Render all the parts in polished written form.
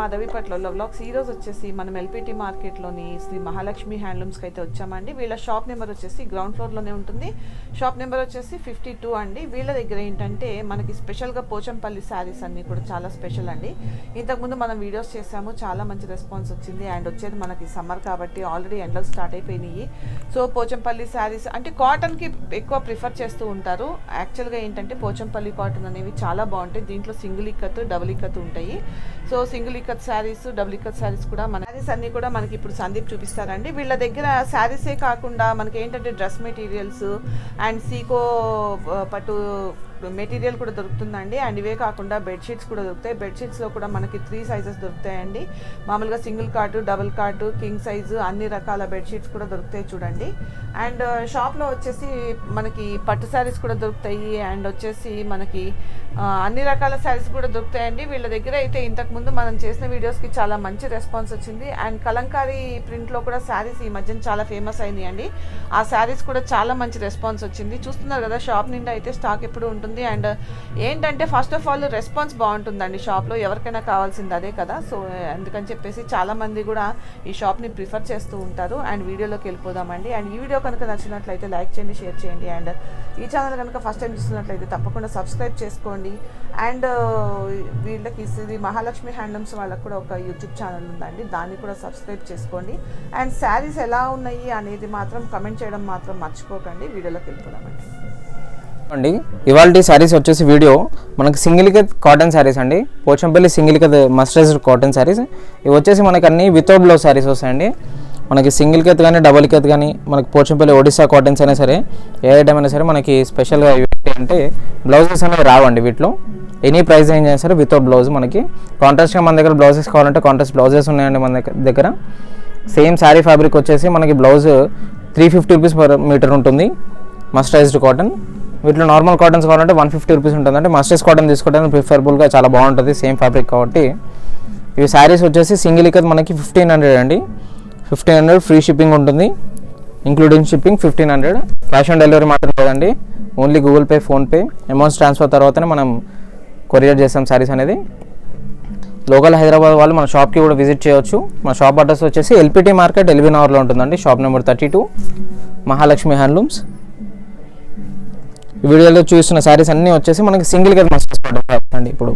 మాధవిపట్లలో vlogs. ఈ రోజు వచ్చేసి మనం ఎల్పిటి మార్కెట్లోని శ్రీ మహాలక్ష్మి హ్యాండ్లూమ్స్కి అయితే వచ్చామండి. వీళ్ళ షాప్ నెంబర్ వచ్చేసి గ్రౌండ్ ఫ్లోర్లోనే ఉంటుంది. షాప్ నెంబర్ వచ్చేసి 52 అండి. వీళ్ళ దగ్గర ఏంటంటే మనకి స్పెషల్గా పోచంపల్లి శారీస్ అన్నీ కూడా చాలా స్పెషల్ అండి. ఇంతకుముందు మనం వీడియోస్ చేసాము, చాలా మంచి రెస్పాన్స్ వచ్చింది. అండ్ వచ్చేది మనకి సమ్మర్ కాబట్టి ఆల్రెడీ ఎండలు స్టార్ట్ అయిపోయినాయి. సో పోచంపల్లి శారీస్ అంటే కాటన్కి ఎక్కువ ప్రిఫర్ చేస్తూ ఉంటారు. యాక్చువల్గా ఏంటంటే పోచంపల్లి కాటన్ అనేవి చాలా బాగుంటాయి. దీంట్లో సింగిల్ ఇక్కత్, డబుల్ ఇక్కత్ ఉంటాయి. So single ikat saris, double ikat saris కూడా మన శారీస్ అన్నీ కూడా మనకి ఇప్పుడు సందీప్ చూపిస్తారండి. వీళ్ళ దగ్గర శారీసే కాకుండా మనకి ఏంటంటే డ్రెస్ మెటీరియల్స్ అండ్ సీకో పట్టు మెటీరియల్ కూడా దొరుకుతుందండి. అండ్ ఇవే కాకుండా బెడ్షీట్స్ కూడా దొరుకుతాయి. బెడ్షీట్స్లో కూడా మనకి 3 సైజెస్ దొరుకుతాయండి. మామూలుగా సింగిల్ కాటు, డబుల్ కాటు, కింగ్ సైజు అన్ని రకాల బెడ్షీట్స్ కూడా దొరుకుతాయి చూడండి. అండ్ షాప్లో వచ్చేసి మనకి పట్టు శారీస్ కూడా దొరుకుతాయి. అండ్ వచ్చేసి మనకి అన్ని రకాల శారీస్ కూడా దొరుకుతాయండి. వీళ్ళ దగ్గర అయితే ఇంతకుముందు మనం చేసిన వీడియోస్కి చాలా మంచి రెస్పాన్స్ వచ్చింది. అండ్ కలంకారీ ప్రింట్లో కూడా శారీస్ ఈ మధ్యన చాలా ఫేమస్ అయినాయి అండి. ఆ శారీస్ కూడా చాలా మంచి రెస్పాన్స్ వచ్చింది. చూస్తున్నారు కదా, షాప్ నిండా అయితే స్టాక్ ఎప్పుడు ఉంటుంది. అండ్ ఏంటంటే ఫస్ట్ ఆఫ్ ఆల్ రెస్పాన్స్ బాగుంటుందండి షాప్లో. ఎవరికైనా కావాల్సింది అదే కదా. సో అందుకని చెప్పేసి చాలామంది కూడా ఈ షాప్ని ప్రిఫర్ చేస్తూ ఉంటారు. అండ్ వీడియోలోకి వెళ్ళిపోదామండి. అండ్ ఈ వీడియో కనుక నచ్చినట్లయితే లైక్ చేయండి, షేర్ చేయండి. అండ్ ఈ ఛానల్ కనుక ఫస్ట్ టైం చూస్తున్నట్లయితే తప్పకుండా సబ్స్క్రైబ్ చేసుకోండి. అండ్ వీళ్ళకి శ్రీ మహాలక్ష్మి హ్యాండ్లూమ్స్ వాళ్ళకి కూడా ఒక యూట్యూబ్ ఛానల్ ఉందండి, దాన్ని కూడా సబ్స్క్రైబ్ చేసుకోండి. అండ్ శారీస్ ఎలా ఉన్నాయి అనేది మాత్రం కమెంట్ చేయడం మాత్రం మర్చిపోకండి. వీడియోలోకి వెళ్ళిపోదామండి అండి. ఇవాళ శారీస్ వచ్చేసి వీడియో మనకి సింగిల్ ఇక్కత్ కాటన్ శారీస్ అండి. Pochampally single ikat mercerised cotton saris. ఇవి వచ్చేసి మనకి అన్ని వితౌట్ బ్లౌజ్ శారీస్ వస్తాయండి. మనకి సింగిల్ ఇక్కత్ కానీ డబుల్ ఇక్కత్ కానీ మనకి పోచంపల్లి ఒడిశా కాటన్స్ అయినా సరే, ఏ ఐటమ్ అయినా సరే మనకి స్పెషల్గా అంటే బ్లౌజెస్ అనేవి రావండి వీటిలో. ఎనీ ప్రైస్ రేంజ్ అయినా సరే వితౌట్ బ్లౌజ్. మనకి కాంట్రాస్ట్గా మన దగ్గర బ్లౌజెస్ కావాలంటే కాంట్రాస్ట్ బ్లౌజెస్ ఉన్నాయండి మన దగ్గర. సేమ్ శారీ ఫ్యాబ్రిక్ వచ్చేసి మనకి బ్లౌజ్ 350 రూపీస్ పర్ మీటర్ ఉంటుంది మస్టరైజ్డ్ కాటన్. వీటిలో నార్మల్ కాటన్స్ కావాలంటే 150 రూపీస్ ఉంటుంది. అంటే మస్టరైజ్ కాటన్ తీసుకోవడానికి ప్రిఫరబుల్గా చాలా బాగుంటుంది, సేమ్ ఫ్యాబ్రిక్ కాబట్టి. ఇవి శారీస్ వచ్చేసి సింగిల్ ఇక్కత్ మనకి 1500 అండి. 1500 ఫ్రీ షిప్పింగ్ ఉంటుంది, including shipping 1500. Cash on delivery మాత్రం లేదండి, only Google pay, PhonePe amounts transfer తర్వాతనే మనం కొరియర్ చేస్తాం శారీస్ అనేది. లోకల్ హైదరాబాద్ వాళ్ళు మన షాప్కి కూడా విజిట్ చేయొచ్చు. మన షాప్ అడ్రస్ వచ్చేసి ఎల్పిటి మార్కెట్ ఎల్బీ నగర్లో ఉంటుందండి. Shop number 32 Mahalakshmi handlooms. ఈ వీడియోలో చూస్తున్న శారీస్ అన్నీ వచ్చేసి మనకి సింగిల్ ఇక్కత్ మస్టరైజ్ కాటన్ అండి. ఇప్పుడు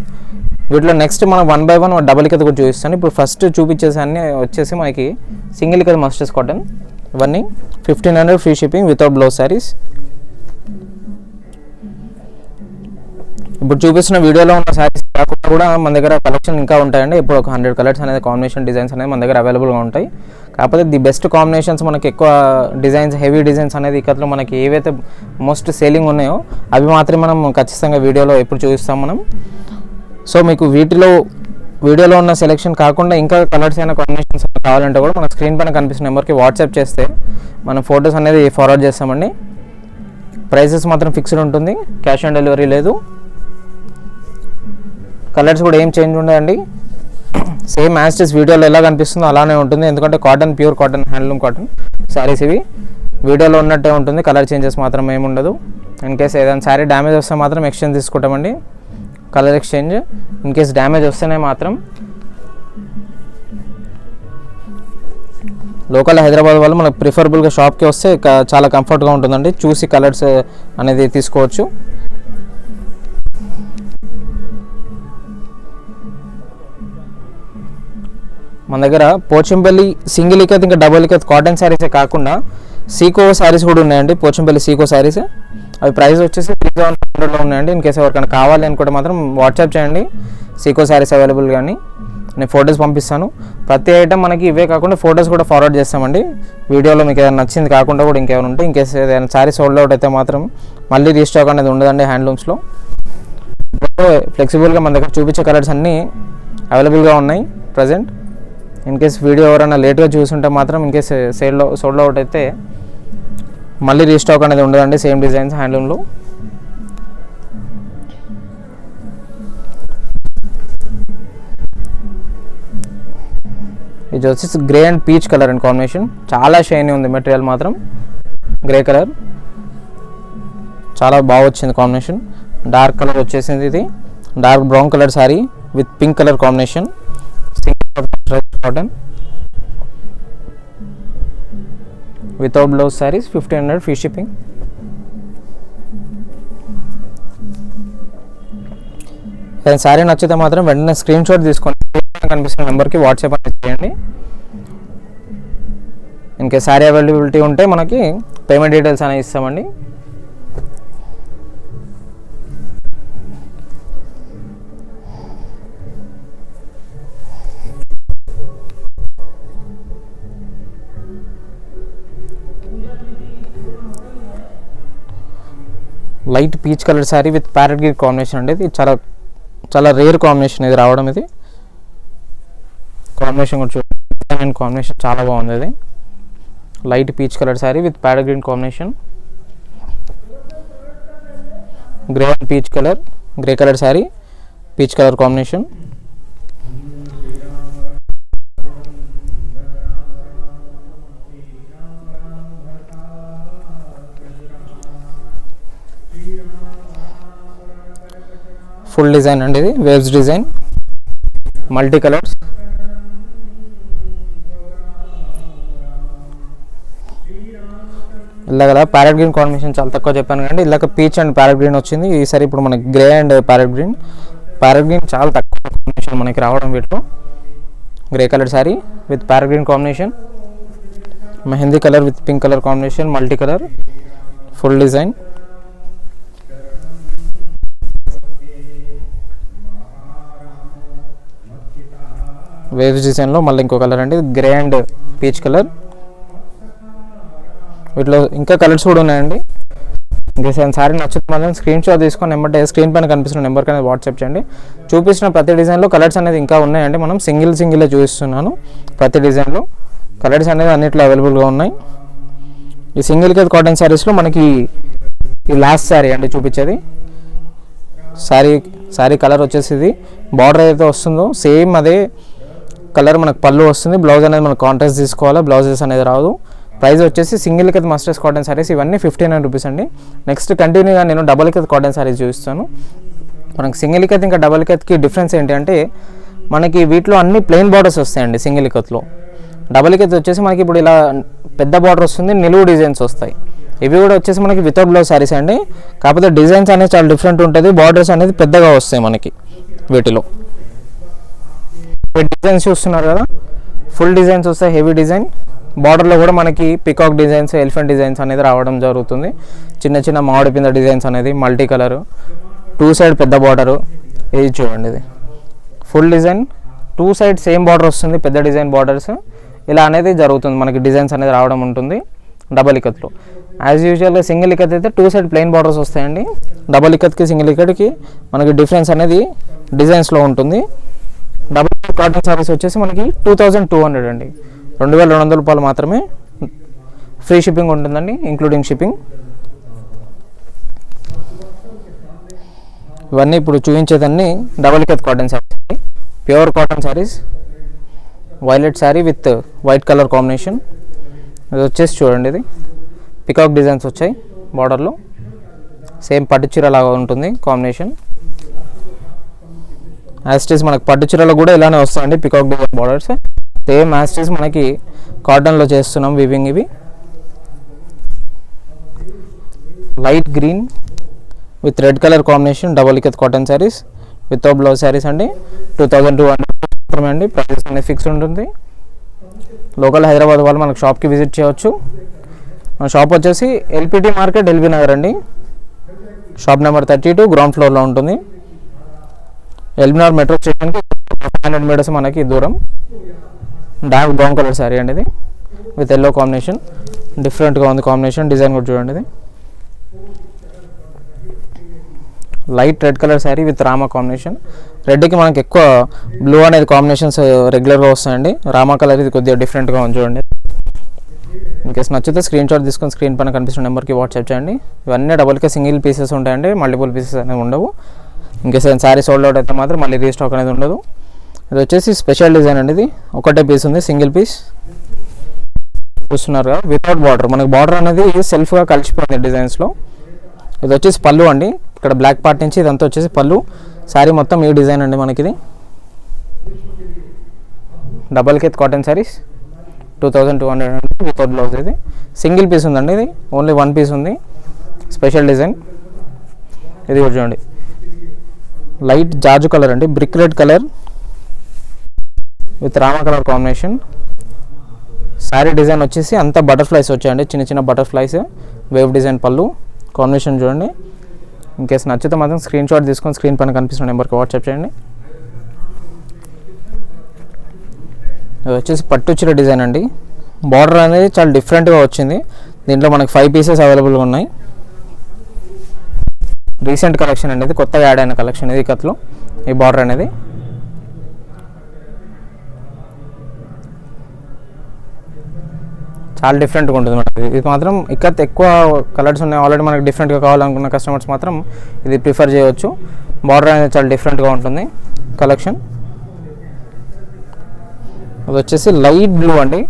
వీటిలో నెక్స్ట్ మనం 1 by 1 డబుల్ ఇక్కత్ కూడా చూపిస్తాను. ఇప్పుడు ఫస్ట్ చూపించేసి అన్నీ వచ్చేసి మనకి సింగిల్ ఇక్కత్ మస్టరైజ్ కాటన్. ఇవన్నీ 1500 free shipping without blouse saris. ఇప్పుడు చూపిస్తున్న వీడియోలో ఉన్న శారీస్ కాకుండా కూడా మన దగ్గర కలెక్షన్ ఇంకా ఉంటాయండి. ఇప్పుడు ఒక 100 కలర్స్ అనేది కాంబినేషన్ డిజైన్స్ అనేది మన దగ్గర అవైలబుల్గా ఉంటాయి. కాకపోతే ది బెస్ట్ కాంబినేషన్స్ మనకి ఎక్కువ డిజైన్స్, హెవీ డిజైన్స్ అనేది ఇక్కత్లో మనకి ఏవైతే మోస్ట్ సేలింగ్ ఉన్నాయో అవి మాత్రమే మనం ఖచ్చితంగా వీడియోలో ఎప్పుడు చూపిస్తాం మనం. సో మీకు వీడియోలో ఉన్న సెలెక్షన్ కాకుండా ఇంకా కలర్స్ అయినా కాంబినేషన్స్ కావాలంటే కూడా మన స్క్రీన్ పైన కనిపిస్తున్న నెంబర్కి వాట్సాప్ చేస్తే మనం ఫొటోస్ అనేది ఫార్వర్డ్ చేస్తామండి. ప్రైసెస్ మాత్రం ఫిక్స్డ్ ఉంటుంది, క్యాష్ ఆన్ డెలివరీ లేదు. కలర్స్ కూడా ఏం చేంజ్ ఉండదండి, సేమ్ యాస్టిస్ వీడియోలో ఎలా కనిపిస్తుందో అలానే ఉంటుంది. ఎందుకంటే cotton, pure cotton, handloom cotton saris ఇవి. వీడియోలో ఉన్నట్టే ఉంటుంది, కలర్ చేంజెస్ మాత్రం ఏమి ఉండదు. ఇన్ కేస్ ఏదైనా శారీ డ్యామేజ్ వస్తే మాత్రం ఎక్స్చేంజ్ తీసుకుంటామండి, colour exchange. In case damage వస్తేనే మాత్రం లోకల్ హైదరాబాద్ వాళ్ళు మనకు ప్రిఫరబుల్గా షాప్కి వస్తే చాలా కంఫర్ట్గా ఉంటుందండి. చూసి కలర్స్ అనేది తీసుకోవచ్చు. మన దగ్గర పోచంపల్లి సింగిల్ ఇక్కత్ ఇంకా డబుల్ ఇక్కత్ కాటన్ శారీసే కాకుండా సీకో శారీస్ కూడా ఉన్నాయండి. పోచంపల్లి సీకో శారీస్ అవి ప్రైస్ వచ్చేసి 3500లో ఉన్నాయండి. ఇన్ కేసు ఎవరికైనా కావాలి అనుకుంటే మాత్రం వాట్సాప్ చేయండి. సీకో శారీస్ అవైలబుల్ కానీ నేను ఫొటోస్ పంపిస్తాను. ప్రతి ఐటమ్ మనకి ఇవే కాకుండా ఫొటోస్ కూడా ఫార్వర్డ్ చేస్తామండి. వీడియోలో మీకు ఏదైనా నచ్చింది కాకుండా కూడా ఇంకేమైనా ఉంటే, ఇన్ కేసు ఏదైనా శారీ సోల్డ్ అవుట్ అయితే మాత్రం మళ్ళీ రీస్టాక్ అనేది ఉండదండి హ్యాండ్లూమ్స్లో. ఫ్లెక్సిబుల్గా మన దగ్గర చూపించే కలర్స్ అన్నీ అవైలబుల్గా ఉన్నాయి ప్రజెంట్. ఇన్ కేస్ వీడియో ఎవరైనా లేట్గా చూసుంటే మాత్రం ఇన్ కేస్ సోల్డ్ అవుట్ అయితే మళ్ళీ రీస్టాక్ అనేది ఉండదండి సేమ్ డిజైన్స్ హ్యాండ్లూమ్లో. ఇది వచ్చేసి grey and peach colour and combination. చాలా షైనీ ఉంది మెటీరియల్ మాత్రం. గ్రే కలర్ చాలా బాగా వచ్చింది కాంబినేషన్. డార్క్ కలర్ వచ్చేసింది, ఇది dark brown colour sari with pink colour combination. Cotton without blouse saris 1500 free shipping. Sari నచ్చితే మాత్రం వెంటనే స్క్రీన్ షాట్ తీసుకొని కనిపిస్తున్న నెంబర్కి వాట్సాప్ అనేది చేయండి. ఇంకే శారీ అవైలబిలిటీ ఉంటే మనకి పేమెంట్ డీటెయిల్స్ అనేవి ఇస్తామండి. Light peach colour sari with parrot green combination అండి. ఇది చాలా చాలా రేర్ కాంబినేషన్ ఇది రావడం. ఇది కాంబినేషన్ కూడా చూడండి, కాంబినేషన్ చాలా బాగుంది. ఇది light peach colour sari with parrot green combination, grey and peach colour, grey colour sari peach colour combination. Full design అండి, ఇది వేవ్స్ డిజైన్, మల్టీ కలర్స్. ఇలాగ ప్యారెట్ గ్రీన్ కాంబినేషన్ చాలా తక్కువ చెప్పాను కానీ ఇలాగ పీచ్ అండ్ ప్యారెట్ గ్రీన్ వచ్చింది. ఈసారి ఇప్పుడు మనకి గ్రే అండ్ ప్యారెట్ గ్రీన్ చాలా తక్కువ కాంబినేషన్ మనకి రావడం. వీటిలో grey colour sari with parrot green combination, mehndi colour with pink colour combination, multi colour, full design. Waves డిజైన్లో మళ్ళీ ఇంకో కలర్ అండి, గ్రే అండ్ పీచ్ కలర్. వీటిలో ఇంకా కలర్స్ కూడా ఉన్నాయండి. ఇంకా సారీ నచ్చుతుంది మాత్రం స్క్రీన్ షాట్ తీసుకొని నెంబర్ స్క్రీన్ పైన కనిపిస్తున్న నెంబర్కి అనేది వాట్సాప్ చేయండి. చూపించిన ప్రతి డిజైన్లో కలర్స్ అనేది ఇంకా ఉన్నాయండి. మనం సింగిల్ చూపిస్తున్నాను. ప్రతి డిజైన్లో కలర్స్ అనేది అన్నిట్లో అవైలబుల్గా ఉన్నాయి. ఈ సింగిల్ కట్ కాటన్ శారీస్లో మనకి ఈ లాస్ట్ శారీ అండి చూపించేది. శారీ కలర్ వచ్చేసి ఇది బార్డర్ ఏదైతే వస్తుందో సేమ్ అదే కలర్ మనకు పళ్ళు వస్తుంది. బ్లౌజ్ అనేది మనకు కాంట్రాస్ట్ తీసుకోవాలి, బ్లౌజెస్ అనేది రాదు. ప్రైస్ వచ్చేసి సింగిల్ కత్ మస్టర్స్ కాటన్ శారీస్ ఇవన్నీ 1500 రూపీస్ అండి. నెక్స్ట్ కంటిన్యూగా నేను డబల్ కత్ కాటన్ శారీస్ చూపిస్తాను. మనకి సింగిల్ కత్ ఇంకా డబల్ కత్కి డిఫరెన్స్ ఏంటి అంటే మనకి వీటిలో అన్ని ప్లెయిన్ బార్డర్స్ వస్తాయండి. సింగిల్ కత్లో డబల్ కత్ వచ్చేసి మనకి ఇప్పుడు ఇలా పెద్ద బార్డర్ వస్తుంది, నిలువు డిజైన్స్ వస్తాయి. ఇవి కూడా వచ్చేసి మనకి వితౌట్ బ్లౌజ్ శారీస్ అండి. కాకపోతే డిజైన్స్ అనేది చాలా డిఫరెంట్ ఉంటుంది, బార్డర్స్ అనేది పెద్దగా వస్తాయి మనకి వీటిలో. డిజైన్స్ చూస్తున్నారు కదా, ఫుల్ డిజైన్స్ వస్తాయి, హెవీ డిజైన్. బార్డర్లో కూడా మనకి పికాక్ డిజైన్స్, ఎలిఫెంట్ డిజైన్స్ అనేది రావడం జరుగుతుంది. చిన్న చిన్న మామిడి పింద డిజైన్స్ అనేది మల్టీ కలరు, 2 సైడ్ పెద్ద బార్డరు. ఇది చూడండి, ఇది full design, 2 side same border వస్తుంది, పెద్ద డిజైన్ బార్డర్స్. ఇలా అనేది జరుగుతుంది, మనకి డిజైన్స్ అనేది రావడం ఉంటుంది డబల్ ఇకత్లో. యాజ్ యూజువల్గా సింగిల్ ఇకత్ అయితే 2 సైడ్ ప్లెయిన్ బార్డర్స్ వస్తాయండి. డబల్ ఇకత్కి సింగిల్ ఇకట్కి మనకి డిఫరెన్స్ అనేది డిజైన్స్లో ఉంటుంది. డబల్ కాటన్ సారీస్ వచ్చేసి మనకి 2200 అండి, 2200 రూపాయలు మాత్రమే. ఫ్రీ షిప్పింగ్ ఉంటుందండి, ఇంక్లూడింగ్ షిప్పింగ్. ఇవన్నీ ఇప్పుడు చూపించేదన్నీ డబల్ కత్ cotton saris, pure cotton saris. Violet sari with white colour combination. ఇది వచ్చేసి చూడండి, ఇది పికాక్ డిజైన్స్ వచ్చాయి బార్డర్లో, సేమ్ పట్టు చీర లాగా ఉంటుంది కాంబినేషన్. యాస్టీస్ మనకి పట్టు చీరలో కూడా ఇలానే వస్తాయండి పికాక్ డిజైన్ బార్డర్స్. సేమ్ యాస్టీస్ మనకి కాటన్లో చేస్తున్నాం వివింగ్. ఇవి light green with red colour combination double ikat cotton saris without blouse saris అండి. 2200 మాత్రమే అండి. ప్రైస్ అనేది ఫిక్స్ ఉంటుంది. లోకల్ హైదరాబాద్ వాళ్ళు మనకు షాప్కి విజిట్ చేయవచ్చు. మన షాప్ వచ్చేసి ఎల్పిటి మార్కెట్, ఎల్బీ నగర్ అండి. షాప్ నెంబర్ 32 గ్రౌండ్ ఫ్లోర్లో ఉంటుంది. ఎల్బీ నగర్ మెట్రో స్టేషన్కి 500 మీటర్స్ మనకి దూరం. డార్క్ బ్రౌన్ కలర్ శారీ అండి, ఇది విత్ ఎల్లో కాంబినేషన్. డిఫరెంట్గా ఉంది కాంబినేషన్, డిజైన్ కూడా చూడండి. ఇది light red colour sari with rama combination. రెడ్కి మనకి ఎక్కువ బ్లూ అనేది కాంబినేషన్స్ రెగ్యులర్గా వస్తాయండి. రామా కలర్ ఇది కొద్దిగా డిఫరెంట్గా ఉంది చూడండి. ఇన్కేస్ నచ్చితే స్క్రీన్ షాట్ తీసుకొని స్క్రీన్ పైన కనిపిస్తున్న నెంబర్కి వాట్సాప్ చేయండి. ఇవన్నీ డబుల్గా సింగిల్ పీసెస్ ఉంటాయండి, మల్టిపుల్ పీసెస్ అనేవి ఉండవు. ఇన్కేస్ శారీ సోల్డ్ అవుట్ అయితే మాత్రం మళ్ళీ రీస్టాక్ అనేది ఉండదు. ఇది వచ్చేసి స్పెషల్ డిజైన్ అండి, ఇది ఒకటే పీస్ ఉంది, సింగిల్ పీస్ చూస్తున్నారు కదా, వితౌట్ బార్డర్. మనకి బార్డర్ అనేది సెల్ఫ్గా కలిసిపోయింది డిజైన్స్లో. ఇది వచ్చేసి పళ్ళు అండి, ఇక్కడ బ్లాక్ పార్ట్ నుంచి ఇదంతా వచ్చేసి పళ్ళు. శారీ మొత్తం ఈ డిజైన్ అండి మనకి. ఇది డబల్ కెత్ కాటన్ శారీస్ 2200 అండి వితౌట్ బ్లౌజ్. ఇది సింగిల్ పీస్ ఉందండి, ఇది ఓన్లీ 1 పీస్ ఉంది, స్పెషల్ డిజైన్. ఇది కూడా చూడండి లైట్ జాజు కలర్ అండి, brick red colour with Rama colour combination. Sari design వచ్చేసి అంతా బటర్ఫ్లైస్ వచ్చాయండి, చిన్న చిన్న బటర్ఫ్లైస్, వేవ్ డిజైన్ పళ్ళు కాంబినేషన్ చూడండి. ఇన్ కేసు నచ్చితే మాత్రం స్క్రీన్ షాట్ తీసుకొని స్క్రీన్ పైన కనిపిస్తున్న నెంబర్కి వాట్సాప్ చేయండి. ఇది వచ్చేసి పట్టు చీర డిజైన్ అండి, బార్డర్ అనేది చాలా డిఫరెంట్గా వచ్చింది. దీంట్లో మనకి 5 పీసెస్ అవైలబుల్గా ఉన్నాయి. రీసెంట్ కలెక్షన్ అండి, ఇది కొత్తగా యాడ్ అయిన కలెక్షన్. ఇది కత్లో ఈ బార్డర్ అనేది చాలా డిఫరెంట్గా ఉంటుంది మనకి. ఇది మాత్రం ఇక్కడ ఎక్కువ కలర్స్ ఉన్నాయి, ఆల్రెడీ మనకి డిఫరెంట్గా కావాలనుకున్న కస్టమర్స్ మాత్రం ఇది ప్రిఫర్ చేయవచ్చు. బార్డర్ అనేది చాలా డిఫరెంట్గా ఉంటుంది కలెక్షన్. అది వచ్చేసి లైట్ బ్లూ అండి,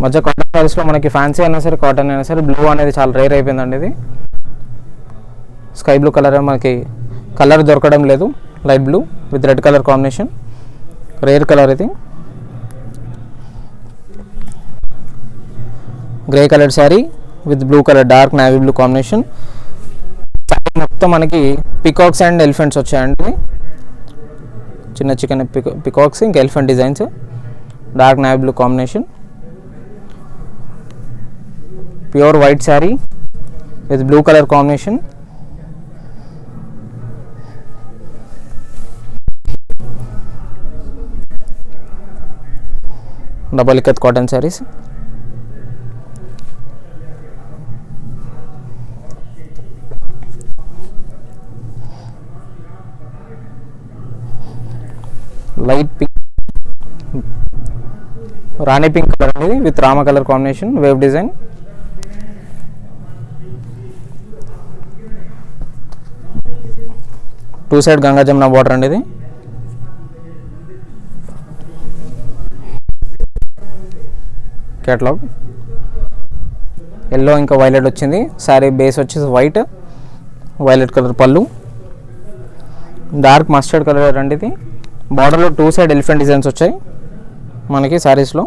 మధ్య కాటన్ శారీస్లో మనకి ఫ్యాన్సీ అయినా సరే కాటన్ అయినా సరే బ్లూ అనేది చాలా రేర్ అయిపోయిందండి. ఇది స్కై బ్లూ కలర్ మనకి కలర్ దొరకడం లేదు, light blue with red colour combination, rare colour. ఇది grey colour sari with blue colour, dark navy blue combination. Sari మొత్తం మనకి పికాక్స్ అండ్ ఎలిఫెంట్స్ వచ్చాయండి, చిన్న చికెన్ పికాక్స్ ఇంకా elephant designs, dark navy blue combination. Pure white sari with blue colour combination. Double ikat cotton saris. Light pink, rani pink colour అనేది with rama colour combination, wave design. Two side Ganga Jamuna border అండి. ఇది catalogue yellow ఇంకా violet వచ్చింది. Sari base వచ్చేసి white, violet colour పళ్ళు, dark mustard colour అండి. ఇది బార్డర్లో 2 సైడ్ ఎలిఫెంట్ డిజైన్స్ వచ్చాయి మనకి శారీస్లో.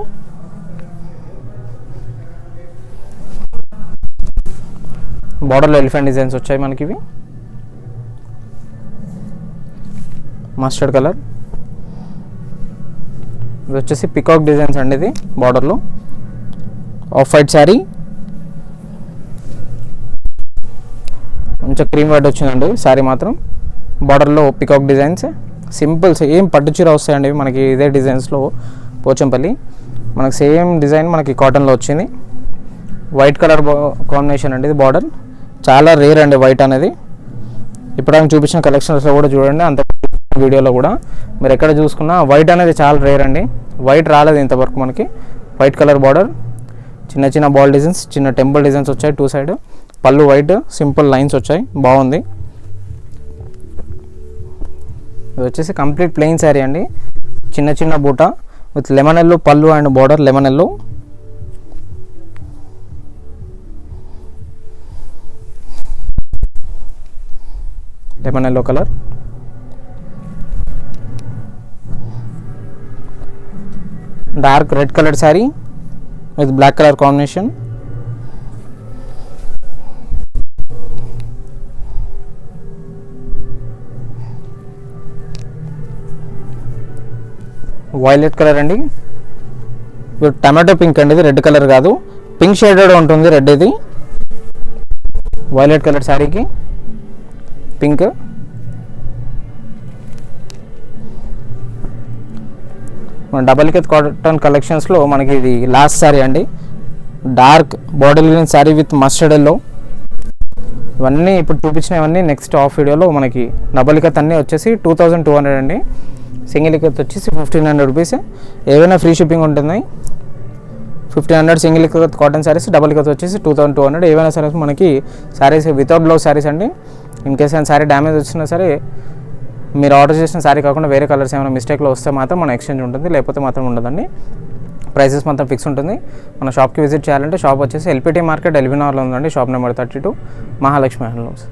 బార్డర్లో ఎలిఫెంట్ డిజైన్స్ వచ్చాయి మనకి. ఇవి మస్టర్డ్ కలర్. ఇది వచ్చేసి పికాక్ డిజైన్స్ అండి. ఇది బార్డర్లో ఆఫ్ వైట్ శారీ, కొంచెం క్రీమ్ వైట్ వచ్చిందండి శారీ మాత్రం. బార్డర్లో పికాక్ డిజైన్స్, సింపుల్ సేమ్ పట్టు చీర వస్తాయండి మనకి ఇదే డిజైన్స్లో. పోచంపల్లి మనకి సేమ్ డిజైన్ మనకి కాటన్లో వచ్చింది. వైట్ కలర్ కాంబినేషన్ అండి. ఇది బార్డర్ చాలా రేర్ అండి వైట్ అనేది. ఇప్పుడు ఆయన చూపించిన కలెక్షన్స్లో కూడా చూడండి, అంత వీడియోలో కూడా మీరు ఎక్కడ చూసుకున్నా వైట్ అనేది చాలా రేర్ అండి. వైట్ రాలేదు ఇంతవరకు మనకి. వైట్ కలర్ బార్డర్, చిన్న చిన్న బాల్ డిజైన్స్, చిన్న టెంపుల్ డిజైన్స్ వచ్చాయి 2 సైడ్. పళ్ళు వైట్, సింపుల్ లైన్స్ వచ్చాయి, బాగుంది. ఇది వచ్చేసి కంప్లీట్ ప్లెయిన్ శారీ అండి, చిన్న చిన్న బూట విత్ లెమన్ ఎల్లో పళ్ళు and border lemon yellow. Lemon yellow colour. Dark red colour sari with black colour combination. Violet colour అండి, టమాటో పింక్ అండి. ఇది రెడ్ కలర్ కాదు, పింక్ షేడెడ్ ఉంటుంది రెడ్. ఇది వైలెట్ కలర్ శారీకి పింక్. మన డబల్ కెత్ కాటన్ కలెక్షన్స్లో మనకి ఇది లాస్ట్ శారీ అండి, dark bottle green sari with mustard yellow. ఇవన్నీ ఇప్పుడు చూపించినవన్నీ నెక్స్ట్ ఆఫ్ వీడియోలో మనకి డబల్ కెత్ అన్నీ వచ్చేసి 2200 అండి. సింగిల్ ఇక్కత్ వచ్చేసి 1500 రూపీస్. ఏవైనా ఫ్రీ షిప్పింగ్ ఉంటుంది. 1500 single ikat cotton saris, double ikat వచ్చేసి 2200. ఏవైనా సరే మనకి శారీస్ వితౌట్ బ్లౌజ్ శారీస్ అండి. ఇన్ కేస్ ఏమైనా శారీ డ్యామేజ్ వచ్చినా సరే మీరు ఆర్డర్ చేసిన శారీ కాకుండా వేరే కలర్స్ ఏమైనా మిస్టేక్లో వస్తే మాత్రం మన ఎక్స్చేంజ్ ఉంటుంది, లేకపోతే మాత్రం ఉండదండి. ప్రైసెస్ మాత్రం ఫిక్స్ ఉంటుంది. మన షాప్కి విజిట్ చేయాలంటే షాప్ వచ్చేసి ఎల్పిటి మార్కెట్ ఎల్బీనగర్లో ఉందండి. Shop number 32 Mahalakshmi handlooms.